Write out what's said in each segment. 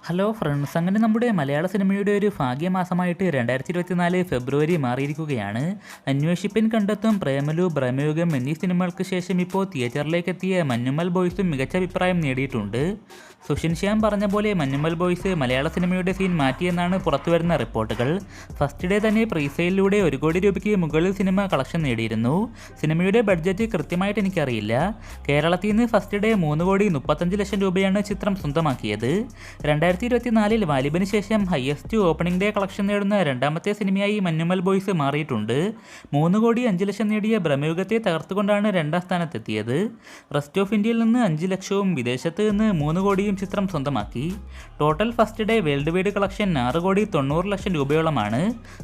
Hello friends, അങ്ങനെ നമ്മുടെ മലയാള സിനിമയുടെ ഒരു ഭാഗ്യമാസമായിട്ട് 2024 ഫെബ്രുവരി മാറിയിരിക്കുകയാണ്. അന്വേഷിപ്പിൻ കണ്ടെത്തും, പ്രേമലു, ഭ്രമയുഗം എന്നീ സിനിമകൾക്ക് ശേഷം ഇപ്പോൾ തിയേറ്ററിലേക്ക് എത്തിയ മഞ്ഞുമ്മൽ ബോയ്സും മികച്ച അഭിപ്രായം നേടിയിട്ടുണ്ട്. സുഷിൻ ശ്യാം പറഞ്ഞ പോലെ മഞ്ഞുമ്മൽ ബോയ്സ് മലയാള സിനിമയുടെ സീൻ മാറ്റിയെന്നാണ് പുറത്തുവരുന്ന റിപ്പോർട്ടുകൾ. ഫസ്റ്റ് ഡേ തന്നെ പ്രീസെയിലൂടെ 1 കോടി രൂപയ്ക്ക് മുകളിൽ സിനിമ കളക്ഷൻ നേടിയിരുന്നു. സിനിമയുടെ ബഡ്ജറ്റ് കൃത്യമായിട്ട് എനിക്കറിയില്ല. കേരളത്തിൽ നിന്ന് ഫസ്റ്റ് ഡേ 3 കോടി 35 ലക്ഷം രൂപയാണ് ചിത്രം സ്വന്തമാക്കിയത്. 2024 വാലിബന് ശേഷം ഹയസ്റ്റ് ഓപ്പണിംഗ് ഡേ കളക്ഷൻ നേടുന്ന രണ്ടാമത്തെ സിനിമയായി മഞ്ഞുമ്മൽ ബോയ്സ് മാറിയിട്ടുണ്ട്. 3 കോടി 5 ലക്ഷം നേടിയ ഭ്രമയുഗത്തെ തകർത്തുകൊണ്ടാണ് 2ാം സ്ഥാനത്തെത്തിയത്. റെസ്റ്റ് ഓഫ് ഇന്ത്യയിൽ നിന്ന് 5 ലക്ഷവും വിദേശത്ത് നിന്ന് 3 കോടിയും ചിത്രം സ്വന്തമാക്കി. Total first day world wide collection 6 കോടി 90 ലക്ഷം രൂപയോളമാണ്.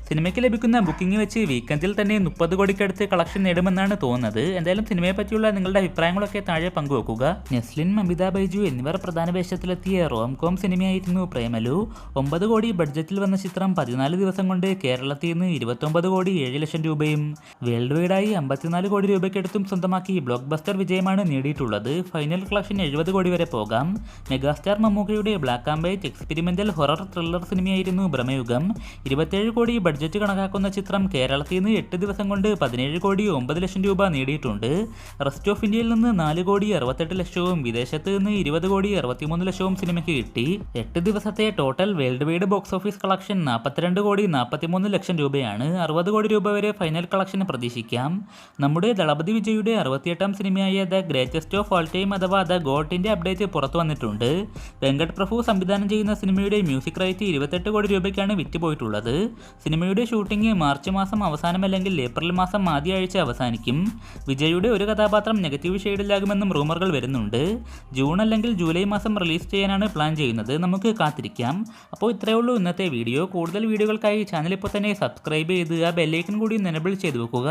സിനിമയ്ക്ക് ലഭിക്കുന്ന ബുക്കിംഗ് വെച്ച് വീക്കെൻഡിൽ തന്നെ 30 കോടിക്കടുത്ത് കളക്ഷൻ നേടുമെന്നാണ് തോന്നുന്നത്. എന്തായാലും സിനിമയെ പറ്റിയുള്ള നിങ്ങളുടെ അഭിപ്രായങ്ങളൊക്കെ താഴെ പങ്കുവെക്കുക. നെസ്ലിൻ, മമിത ബൈജു എന്നിവർ പ്രധാന വേഷത്തിലെത്തിയ റോംകോം സിനിമയായിരുന്നു പ്രേമലു. 9 കോടി ബഡ്ജറ്റിൽ വന്ന ചിത്രം 14 ദിവസം കൊണ്ട് കേരളത്തിൽ നിന്ന് 29 കോടി 7 ലക്ഷം രൂപയും വേൾഡ് വൈഡായി 54 കോടി രൂപയ്ക്കടുത്തും സ്വന്തമാക്കി ബ്ലോക്ക് ബസ്റ്റർ വിജയമാണ് നേടിയിട്ടുള്ളത്. ഫൈനൽ കളക്ഷൻ 70 കോടി വരെ പോകാം. മെഗാസ്റ്റാർ മമ്മൂക്കയുടെ black and white experimental horror thriller സിനിമയായിരുന്നു ഭ്രമയുഗം. 27 കോടി ബഡ്ജറ്റ് കണക്കാക്കുന്ന ചിത്രം കേരളത്തിൽ നിന്ന് 8 ദിവസം കൊണ്ട് 17 കോടി 9 ലക്ഷം രൂപ നേടിയിട്ടുണ്ട്. റെസ്റ്റ് ഓഫ് ഇന്ത്യയിൽ നിന്ന് 4 കോടി 68 ലക്ഷവും വിദേശത്ത് നിന്ന് 20 കോടി 63 ലക്ഷവും സിനിമയ്ക്ക് കിട്ടി. 8 ദിവസത്തെ total world wide box office collection 42 കോടി 43 ലക്ഷം രൂപയാണ്. 60 കോടി രൂപ വരെ ഫൈനൽ കളക്ഷൻ പ്രതീക്ഷിക്കാം. നമ്മുടെ ദളപതി വിജയുടെ 68ാം സിനിമയായ the greatest of all time അഥവാ ദ ഗോട്ടിന്റെ അപ്ഡേറ്റ് പുറത്തു വന്നിട്ടുണ്ട്. വെങ്കട് പ്രഭു സംവിധാനം ചെയ്യുന്ന സിനിമയുടെ മ്യൂസിക് റൈറ്റ് 28 കോടി രൂപയ്ക്കാണ് വിറ്റുപോയിട്ടുള്ളത്. സിനിമയുടെ ഷൂട്ടിംഗ് മാർച്ച് മാസം അവസാനം അല്ലെങ്കിൽ ഏപ്രിൽ മാസം ആദ്യ ആഴ്ച അവസാനിക്കും. വിജയുടെ ഒരു കഥാപാത്രം നെഗറ്റീവ് ഷെയ്ഡിലാകുമെന്നും റൂമറുകൾ വരുന്നുണ്ട്. ജൂൺ അല്ലെങ്കിൽ ജൂലൈ മാസം റിലീസ് ചെയ്യാനാണ് പ്ലാൻ ചെയ്യുന്നത്. നമുക്ക് കാത്തിരിക്കാം. അപ്പോൾ ഇത്രയേ ഉള്ളൂ ഇന്നത്തെ വീഡിയോ. കൂടുതൽ വീഡിയോകൾക്കായി ചാനൽ ഇപ്പോൾ തന്നെ സബ്സ്ക്രൈബ് ചെയ്ത് ആ ബെല്ലൈക്കൺ കൂടി എനേബിൾ ചെയ്ത് വെക്കുക.